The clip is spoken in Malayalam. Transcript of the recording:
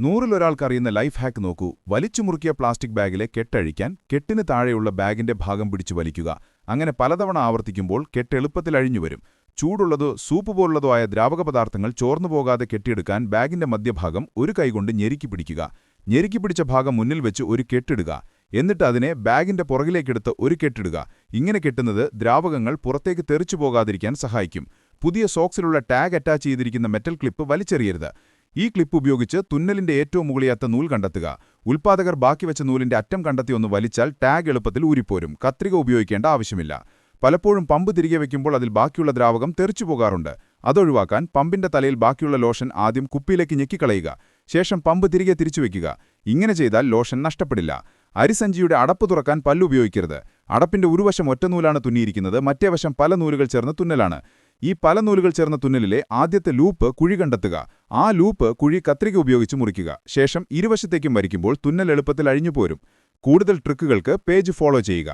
100-ൽ-ഒരാൾക്കറിയുന്ന ലൈഫ് ഹാക്ക് നോക്കൂ. വലിച്ചുമുറുക്കിയ പ്ലാസ്റ്റിക് ബാഗിലെ കെട്ടഴിക്കാൻ കെട്ടിന് താഴെയുള്ള ബാഗിന്റെ ഭാഗം പിടിച്ചു വലിക്കുക. അങ്ങനെ പലതവണ ആവർത്തിക്കുമ്പോൾ കെട്ട് എളുപ്പത്തിൽ അഴിഞ്ഞുവരും. ചൂടുള്ളതോ സൂപ്പ് പോലുള്ളതോ ആയ ദ്രാവക പദാർത്ഥങ്ങൾ ചോർന്നുപോകാതെ കെട്ടിയെടുക്കാൻ ബാഗിന്റെ മധ്യഭാഗം ഒരു കൈകൊണ്ട് ഞെരുക്കി പിടിക്കുക. ഞെരുക്കി പിടിച്ച ഭാഗം മുന്നിൽ വെച്ച് ഒരു കെട്ടിടുക. എന്നിട്ട് അതിനെ ബാഗിന്റെ പുറകിലേക്കെടുത്ത് ഒരു കെട്ടിടുക. ഇങ്ങനെ കെട്ടുന്നത് ദ്രാവകങ്ങൾ പുറത്തേക്ക് തെറിച്ചു പോകാതിരിക്കാൻ സഹായിക്കും. പുതിയ സോക്സിലുള്ള ടാഗ് അറ്റാച്ച് ചെയ്തിരിക്കുന്ന മെറ്റൽ ക്ലിപ്പ് വലിച്ചെറിയരുത്. ഈ ക്ലിപ്പ് ഉപയോഗിച്ച് തുന്നലിന്റെ ഏറ്റവും മുകളിലത്തെ നൂൽ കണ്ടെത്തുക. ഉൽപ്പാദകർ ബാക്കിവെച്ച നൂലിന്റെ അറ്റം കണ്ടെത്തി ഒന്ന് വലിച്ചാൽ ടാഗ് എളുപ്പത്തിൽ ഊരിപ്പോരും. കത്രിക ഉപയോഗിക്കേണ്ട ആവശ്യമില്ല. പലപ്പോഴും പമ്പ് തിരികെ വയ്ക്കുമ്പോൾ അതിൽ ബാക്കിയുള്ള ദ്രാവകം തെറിച്ചുപോകാറുണ്ട്. അതൊഴിവാക്കാൻ പമ്പിന്റെ തലയിൽ ബാക്കിയുള്ള ലോഷൻ ആദ്യം കുപ്പിയിലേക്ക് ഞെക്കിക്കളയുക. ശേഷം പമ്പ് തിരികെ തിരിച്ചുവെക്കുക. ഇങ്ങനെ ചെയ്താൽ ലോഷൻ നഷ്ടപ്പെടില്ല. അരിസഞ്ചിയുടെ അടപ്പ് തുറക്കാൻ പല്ലുപയോഗിക്കരുത്. അടപ്പിന്റെ ഒരു വശം ഒറ്റ നൂലാണ് തുന്നിയിരിക്കുന്നത്, മറ്റേ വശം പല നൂലുകൾ ചേർന്ന തുന്നലാണ്. ഈ പല നൂലുകൾ ചേർന്ന തുന്നലിലെ ആദ്യത്തെ ലൂപ്പ് കുഴി കണ്ടെത്തുക. ആ ലൂപ്പ് കുഴി കത്രിക ഉപയോഗിച്ച് മുറിക്കുക. ശേഷം ഇരുവശത്തേക്കും വരിക്കുമ്പോൾ തുന്നൽ എളുപ്പത്തിൽ അഴിഞ്ഞുപോരും. കൂടുതൽ ട്രിക്കുകൾക്ക് പേജ് ഫോളോ ചെയ്യുക.